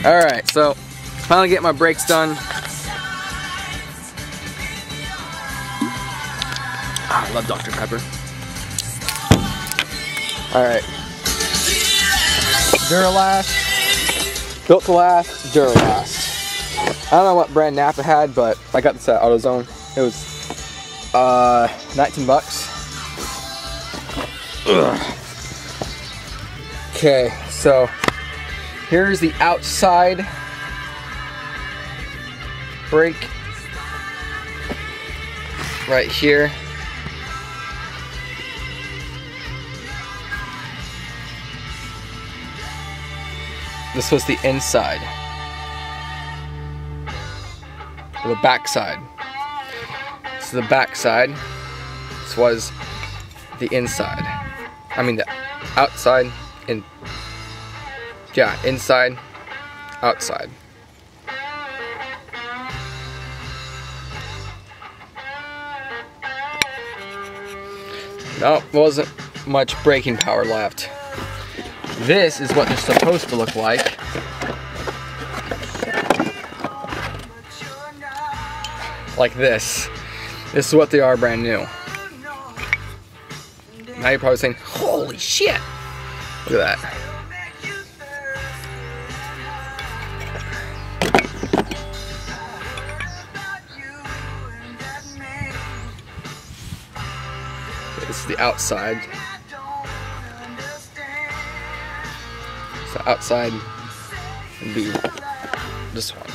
Alright, so finally get my brakes done. I love Dr. Pepper. Alright. Duralast. Built to last, Duralast. I don't know what brand Napa had, but I got this at AutoZone. It was 19 bucks. Okay, so here's the outside brake right here. This was the inside, or the back side. This is the back side. This was the inside. I mean the outside. Yeah, inside, outside. No, wasn't much braking power left. This is what they're supposed to look like. Like this. This is what they are brand new. Now you're probably saying, holy shit! Look at that. This is the outside. So outside would be this one.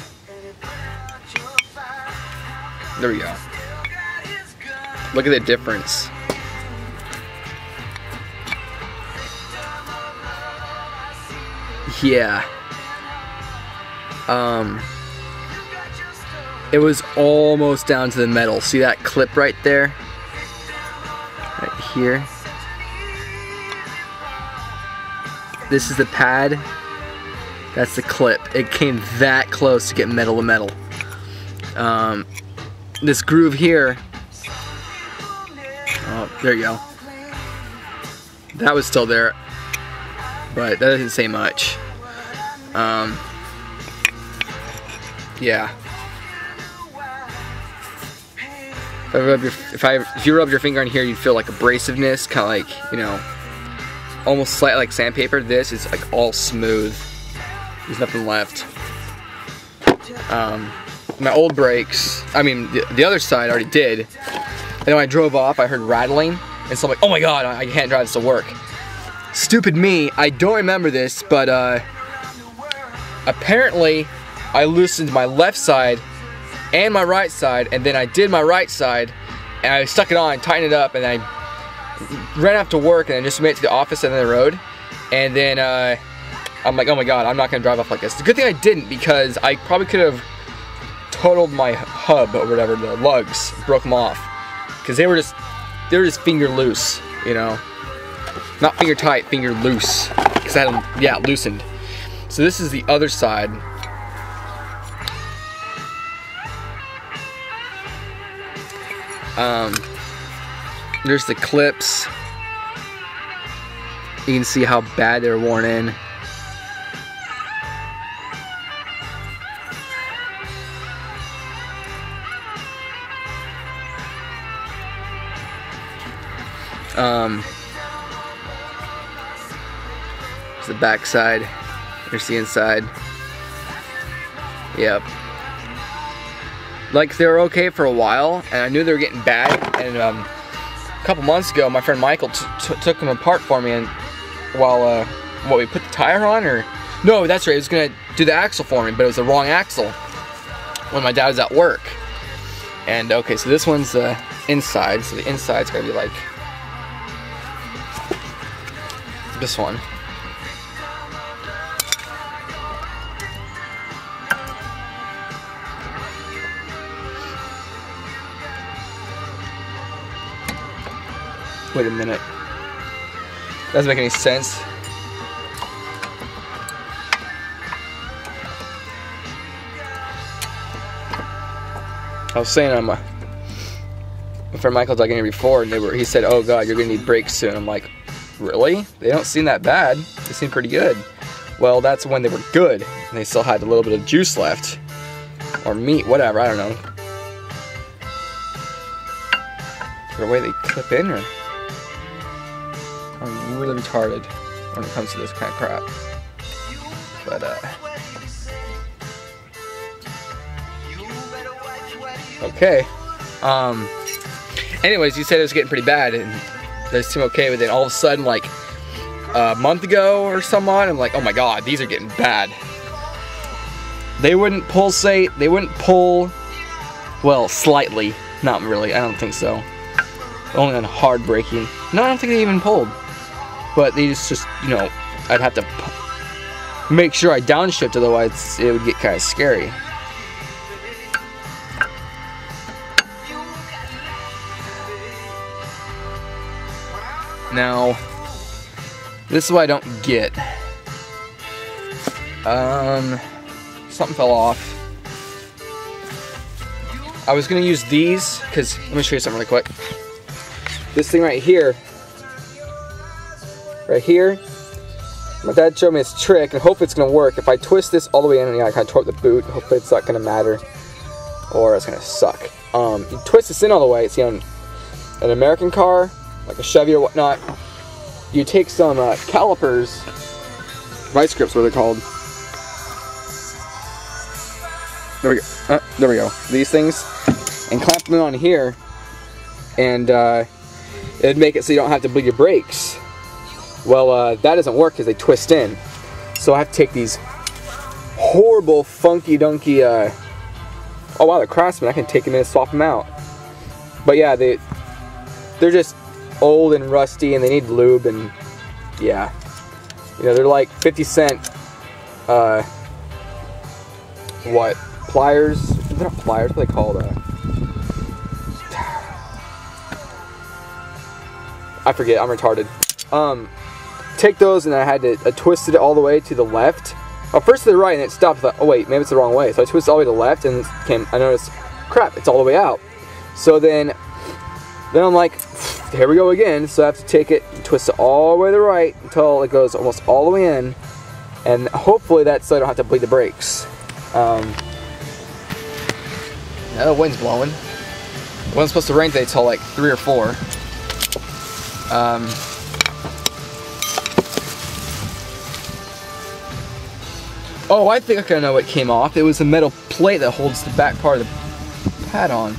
There we go. Look at the difference. Yeah. It was almost down to the metal. See that clip right there? Right here. This is the pad. That's the clip. It came that close to get metal to metal. This groove here. Oh, there you go. That was still there, but that doesn't say much. Yeah. If you rub your finger on here, you'd feel like abrasiveness, kind of like, you know, almost slightly like sandpaper. This is like all smooth. There's nothing left. My old brakes, I mean, the other side I already did. And then when I drove off, I heard rattling, and so I'm like, oh my god, I can't drive this to work. Stupid me, I don't remember this, but apparently I loosened my left side and my right side, and then I did my right side, and I stuck it on, tightened it up, and I ran off to work, and I just made it to the office and then the road, and then I'm like, oh my god, I'm not gonna drive off like this. It's a good thing I didn't, because I probably could have totaled my hub or whatever, the lugs, broke them off, because they were just finger loose, you know, not finger tight, finger loose, because I had them, yeah, loosened. So this is the other side. There's the clips. You can see how bad they're worn in. There's the back side. There's the inside. Yep. Like, they were okay for a while, and I knew they were getting bad, and a couple months ago my friend Michael took them apart for me, and while we put the tire on, or no, that's right, he was gonna do the axle for me, but it was the wrong axle when my dad was at work. And okay, so this one's the inside, so the inside's gonna be like this one. Wait a minute. Doesn't make any sense. I was saying, my friend Michael dug in here before, and he said, "Oh God, you're gonna need brakes soon." I'm like, "Really? They don't seem that bad. They seem pretty good." Well, that's when they were good, and they still had a little bit of juice left. Or meat, whatever, I don't know. Is there a way they clip in, or? I'm really retarded when it comes to this kind of crap. But, okay. Anyways, you said it was getting pretty bad, and they seem okay, but then all of a sudden, like, a month ago or somewhat, I'm like, oh my god, these are getting bad. They wouldn't pulsate, they wouldn't pull, well, slightly. Not really, I don't think so. Only on hard braking. No, I don't think they even pulled. But they just, you know, I'd have to make sure I downshift, otherwise it would get kind of scary. Now, this is what I don't get. Something fell off. I was gonna use these, because, let me show you something really quick. This thing right here, my dad showed me this trick, and hopefully it's gonna work. If I twist this all the way in, and I kind of torque the boot, hopefully it's not gonna matter, or it's gonna suck. You twist this in all the way, see on an American car, like a Chevy or whatnot, you take some calipers, vice grips, what they're called. There we go. There we go. These things, and clamp them on here, and it'd make it so you don't have to bleed your brakes. Well, that doesn't work because they twist in. So I have to take these horrible, funky, dunky. Oh wow, they're Craftsman. I can take them in and swap them out. But yeah, they're just old and rusty, and they need lube, and yeah, you know, they're like 50-cent what, pliers? They're not pliers, what are they called? I forget, I'm retarded. Take those, and I had to twist it all the way to the left. Oh, first to the right, and it stopped. Oh wait, maybe it's the wrong way. So I twisted all the way to the left, and I noticed, crap, it's all the way out. So then I'm like, here we go again. So I have to take it, twist it all the way to the right until it goes almost all the way in, and hopefully that's so I don't have to bleed the brakes. Now the wind's blowing. It wasn't supposed to rain today until like 3 or 4. Oh, I think I know what came off. It was a metal plate that holds the back part of the pad on.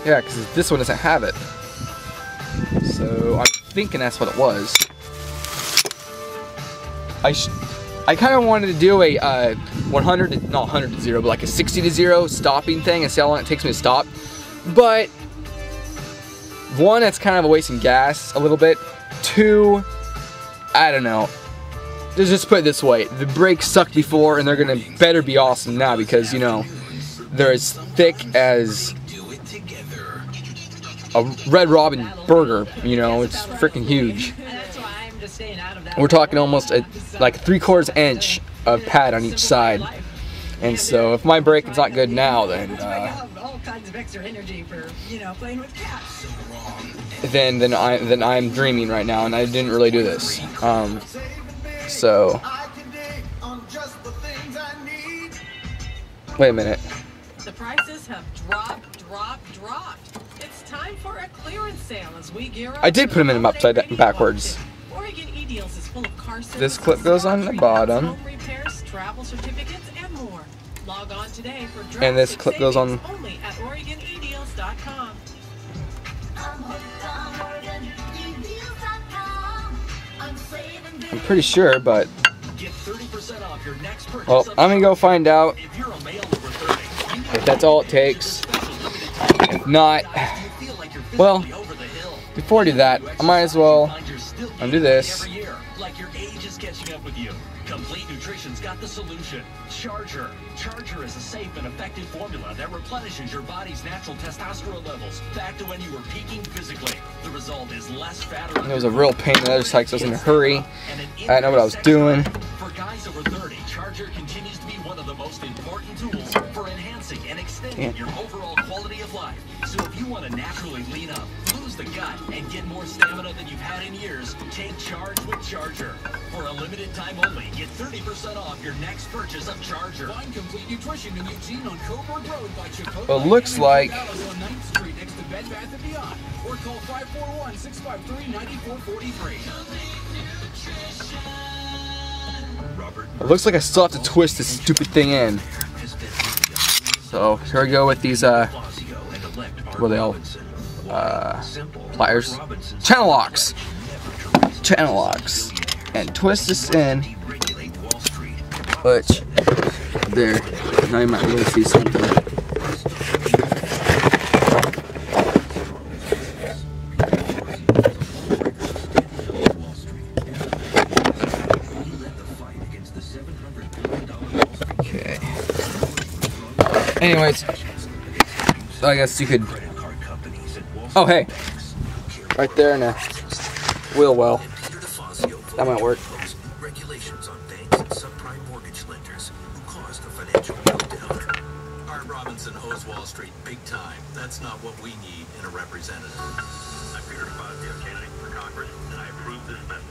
Yeah, because this one doesn't have it. So I'm thinking that's what it was. I kind of wanted to do a 100 to, not 100 to 0, but like a 60 to 0 stopping thing and see how long it takes me to stop. But one, that's kind of a waste of gas a little bit. Two, I don't know. Just put it this way, the brakes sucked before, and they're gonna better be awesome now, because, you know, they're as thick as a Red Robin burger. You know, it's freaking huge. We're talking almost like a 3/4 inch of pad on each side, and so if my braking's not good now, then then I'm dreaming right now, and I didn't really do this. So, wait a minute. The prices have dropped. It's time for a clearance sale as we gear up. I did put them in upside down, backwards. Oregon E-Deals is full of car This clip goes on the bottom. home repairs, travel certificates, and more. Log on today for And this clip goes on. only at OregonEdeals.com. I'm pretty sure, but well, I'm gonna go find out if that's all it takes. If not, well, before I do that, I might as well undo this. Complete Nutrition's got the solution. Charger. Charger is a safe and effective formula that replenishes your body's natural testosterone levels back to when you were peaking physically. The result is less fat. It was a real pain in the other side, so I was in a hurry. I didn't know what I was doing. For guys over 30, Charger continues to be one of the most important tools for enhancing and extending your overall quality of life. So if you want to naturally lean up, lose the gut, and get more stamina than you've had in years, take charge with Charger. For a limited time only, get 30% off your next purchase of Charger. Find Complete Nutrition in Eugene on Coburg Road by Chipotle. Well, it looks and like- Dallas on 9th Street next to Bed Bath & Beyond. Or call 541-653-9443. It looks like I still have to twist this stupid thing in. So here we go with these what are they all? Pliers, channel locks, and twist this in. Which there, now you might be able to see something. Okay. Anyways, so I guess you could. Oh hey, right there in a wheel well. That might work. Regulations on banks and subprime mortgage lenders who caused the financial meltdown. Art Robinson owes Wall Street big time. That's not what we need in a representative. I'm Peter DeFazio, candidate for Congress, and I approve this message.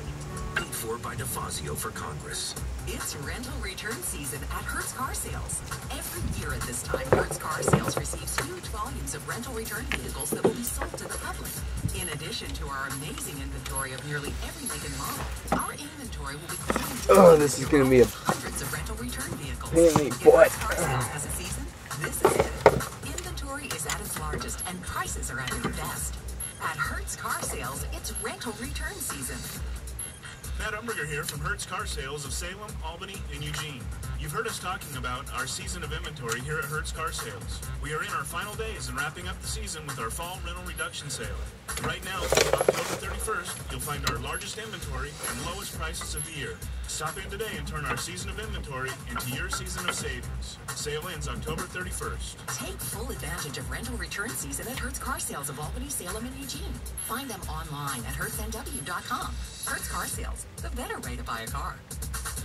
Paid for by DeFazio for Congress. It's rental return season at Hertz Car Sales. Every year at this time, Hertz Car Sales receives huge volumes of rental return vehicles that will be sold to the public. In addition to our amazing inventory of nearly every make and model, our inventory will be growing. Oh, this is gonna be a hundreds of rental return vehicles. pain in the If butt. Hertz Car Sales has a season, this is it. Inventory is at its largest and prices are at their best. At Hertz Car Sales, it's rental return season. Matt Umberger here from Hertz Car Sales of Salem, Albany, and Eugene. You've heard us talking about our season of inventory here at Hertz Car Sales. We are in our final days and wrapping up the season with our fall rental reduction sale. Right now, through October 31st, you'll find our largest inventory and lowest prices of the year. Stop in today and turn our season of inventory into your season of savings. Sale ends October 31st. Take full advantage of rental return season at Hertz Car Sales of Albany, Salem, and Eugene. Find them online at hertzNW.com. Hertz Car Sales, the better way to buy a car.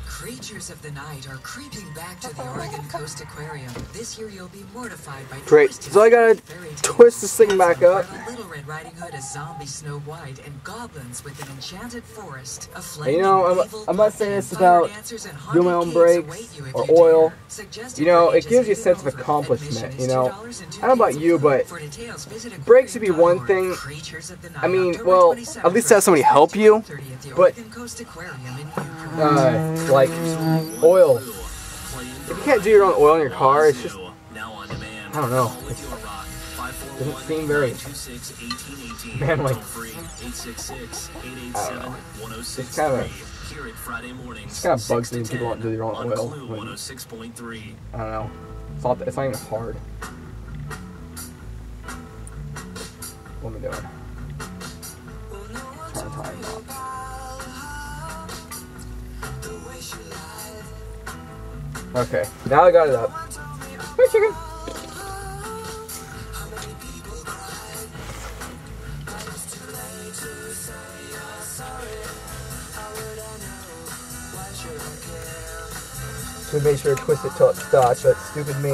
Creatures of the night are creeping back to the Oregon Coast Aquarium. This year you'll be mortified by Great. twisted So I gotta fairy tales. twist this thing back up. From Little Red Riding Hood, a zombie Snow White, and goblins with an enchanted forest. A You know, I'm not saying this about doing my own brakes or oil. You know, it gives you a sense of accomplishment, you know. I don't know about you, but brakes would be one thing. I mean, well, at least have somebody help you. But, like, oil. If you can't do your own oil in your car, it's just, I don't know. It doesn't seem very manly. I don't know. It's kind of bugs me when people don't do their own oil. When, I don't know. It's not even hard. What am I doing? Trying to time out. Okay, now I got it up. Hey, chicken! Should make sure to twist it till it stops, but stupid me.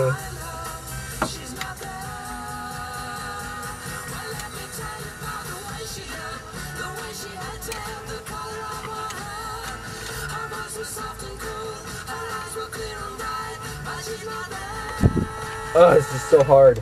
Oh, this is so hard.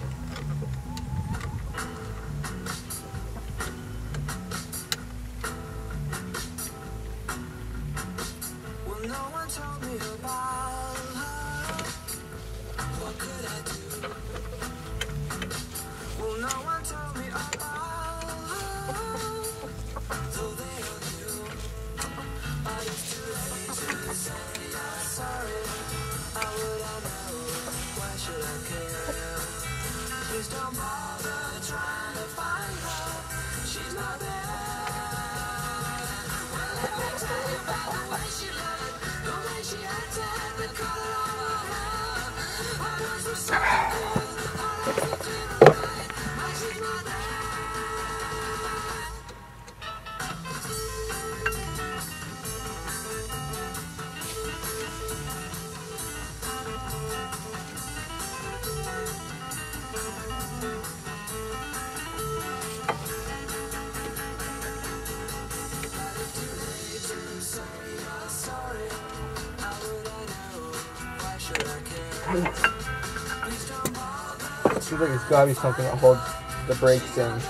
Seems like it's gotta be something that holds the brakes in.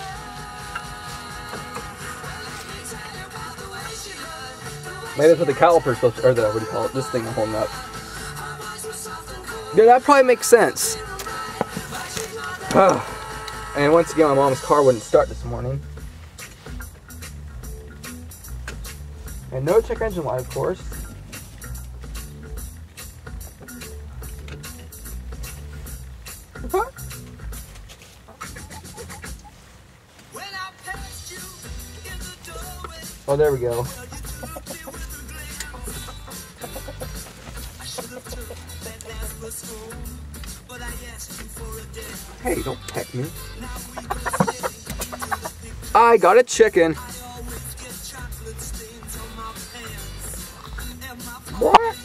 Maybe that's what the caliper's supposed to, or the, what do you call it, this thing I'm holding up. Yeah, that probably makes sense. And once again, my mom's car wouldn't start this morning. And no check engine light, of course. What? Oh, there we go. Hey, don't peck me. I got a chicken. What?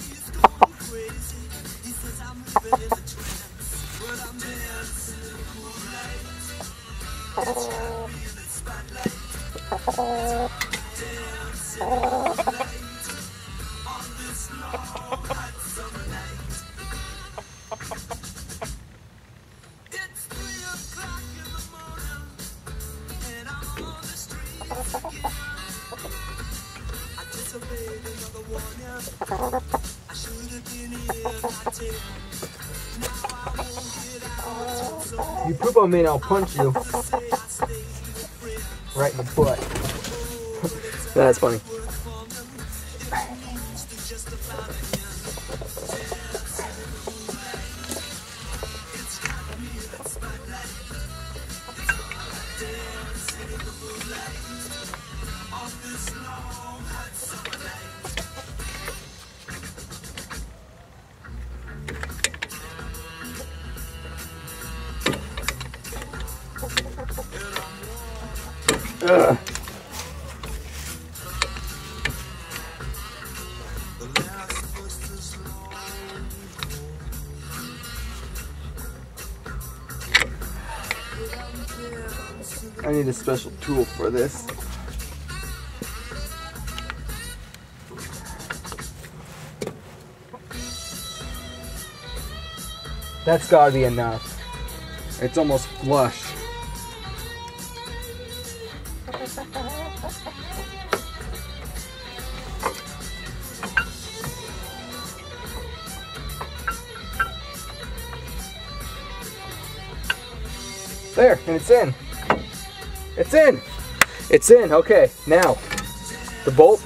You poop on me and I'll punch you. Right in the butt. That's funny. Ugh. I need a special tool for this. That's gotta be enough. It's almost flush. There, and it's in. It's in. It's in. Okay, now the bolt.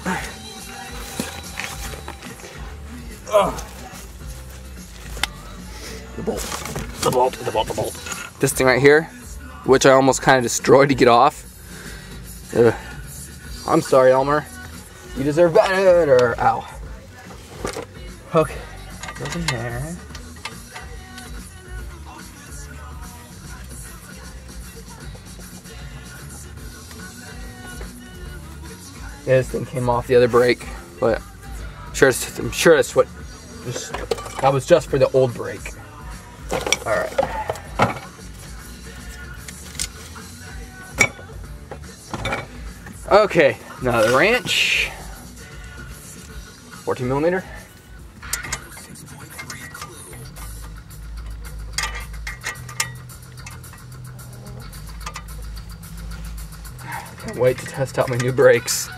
The bolt. The bolt. The bolt. The bolt. This thing right here, which I almost kind of destroyed to get off. I'm sorry, Elmer. You deserve better. Ow. Okay. Goes in there. Yeah, this thing came off the other brake, but I'm sure that's what. That was just for the old brake. All right. Okay, now the wrench. 14 millimeter. Can't wait to test out my new brakes.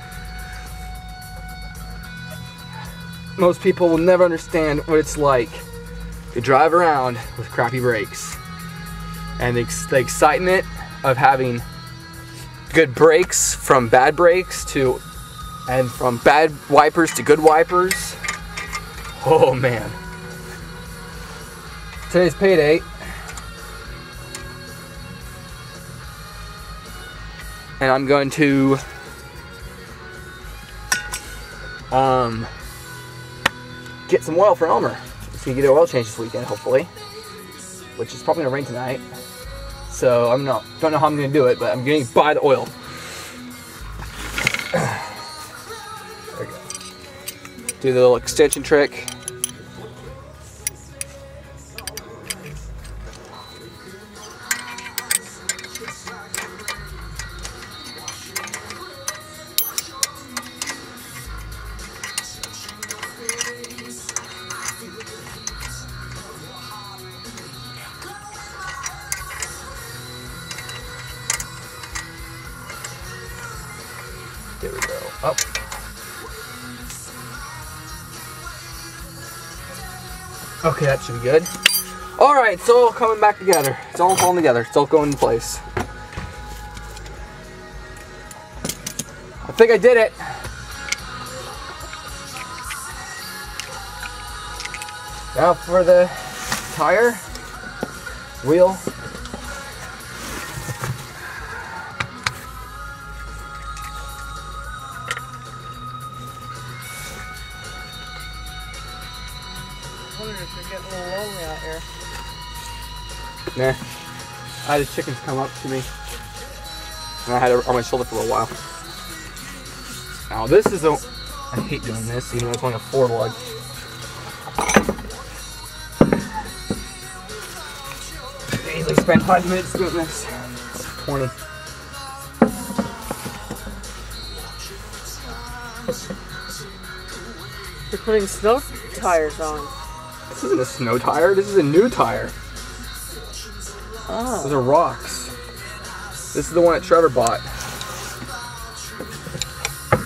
Most people will never understand what it's like to drive around with crappy brakes. And the excitement of having good brakes from bad brakes to, and from bad wipers to good wipers. Oh man. Today's payday. And I'm going to get some oil for Elmer, so he can get an oil change this weekend, hopefully, which is probably gonna rain tonight. So don't know how I'm gonna do it, but I'm going to buy the oil. There we go. Do the little extension trick. Up. Okay, that should be good. All right, it's all coming back together. It's all falling together. It's all going into place. I think I did it. Now for the tire, wheel. I wonder if you're getting a little lonely out here. Nah. I had the chickens come up to me. And I had it on my shoulder for a while. Now this is a... I hate doing this, even though it's only a 4 lug. I easily spend 5 minutes doing this. 20. You're putting snow tires on. This isn't a snow tire, this is a new tire. Oh. Those are rocks. This is the one that Trevor bought.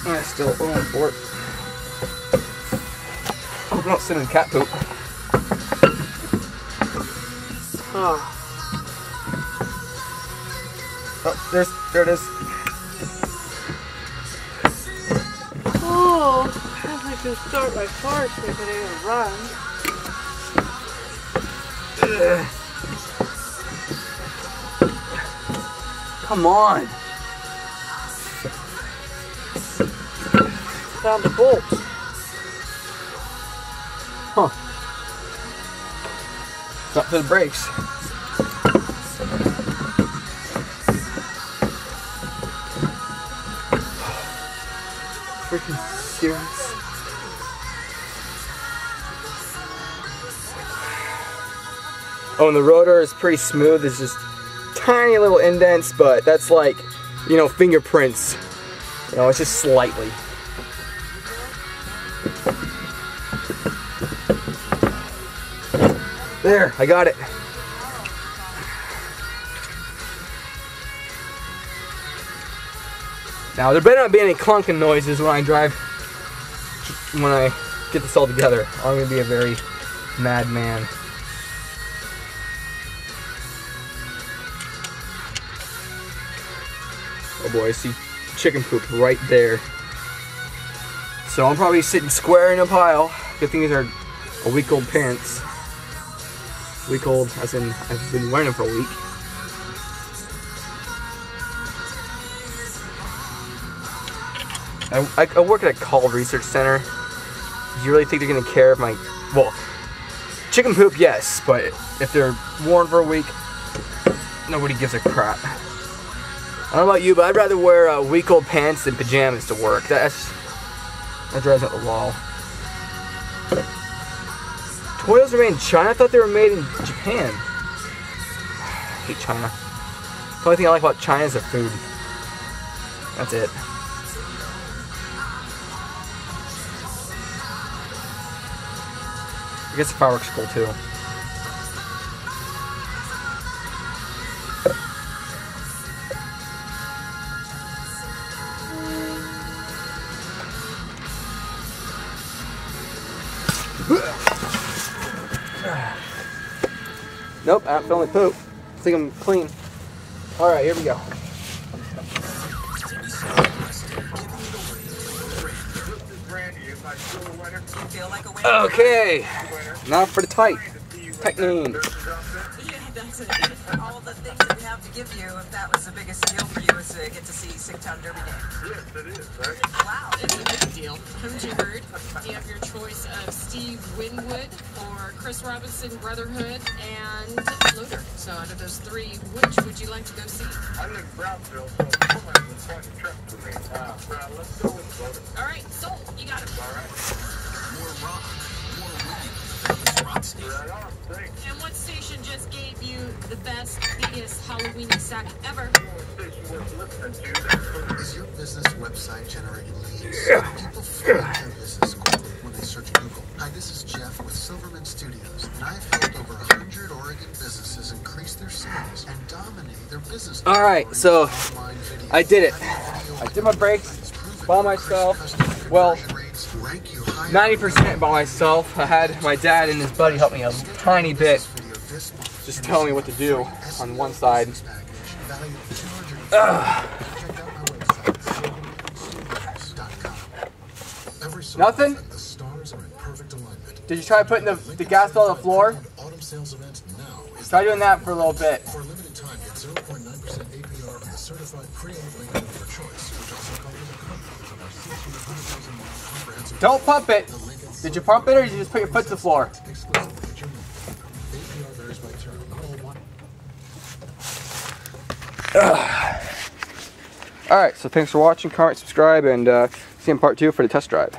And I still owe him for it. I hope I'm not sitting in cat poop. Oh. Oh, there it is. Oh, if I could start my car so I could even run. Come on. Found the bolt. Huh. Not for the brakes. Freaking serious. Oh, and the rotor is pretty smooth. It's just tiny little indents, but that's like, you know, fingerprints. You know, it's just slightly. There, I got it. Now, there better not be any clunking noises when I drive, when I get this all together. I'm gonna be a very mad man. Oh boy, I see chicken poop right there. So I'm probably sitting square in a pile. Good thing these are a week-old pants. Week-old, as in I've been wearing them for a week. I work at a call research center. Do you really think they're gonna care if my, well, chicken poop, yes, but if they're worn for a week, nobody gives a crap. I don't know about you, but I'd rather wear week-old pants than pajamas to work. That drives me up the wall. Toyos are made in China? I thought they were made in Japan. I hate China. The only thing I like about China is the food. That's it. I guess the fireworks are cool too. Nope, I don't feel any poop. I think I'm clean. Alright, here we go. Okay, now for the tightening. All the things that we have to give you, if that was the biggest deal for you, is to get to see Sicktown Derby Day. Yes, it is, right? Wow. It's a big deal. Haven't you heard? You have your choice of Steve Winwood or Chris Robinson, Brotherhood, and Loader. So out of those three, which would you like to go see? I live in Brownsville, so Pullman was quite a trip for me. Brad, let's go with Loader. All right, sold. You got it. All right. More rock, more winning. Rock station. Right on, thanks. And what station just gave you the best, biggest Halloween sack ever? Station worth listening to. Is your business website generating leads? People find their business quickly when they search Google. Hi, this is Jeff with Silverman Studios, and I've helped over 100 Oregon businesses increase their sales and dominate their business. Alright, so I did it. I did my brakes. by myself. Well, 90% by myself. I had my dad and his buddy help me a tiny bit, just telling me what to do on one side. Nothing? Did you try putting the gas pedal on the floor? Try doing that for a little bit. Don't pump it. Did you pump it or did you just put your foot to the floor? Alright, so thanks for watching, comment, subscribe, and see you in part 2 for the test drive.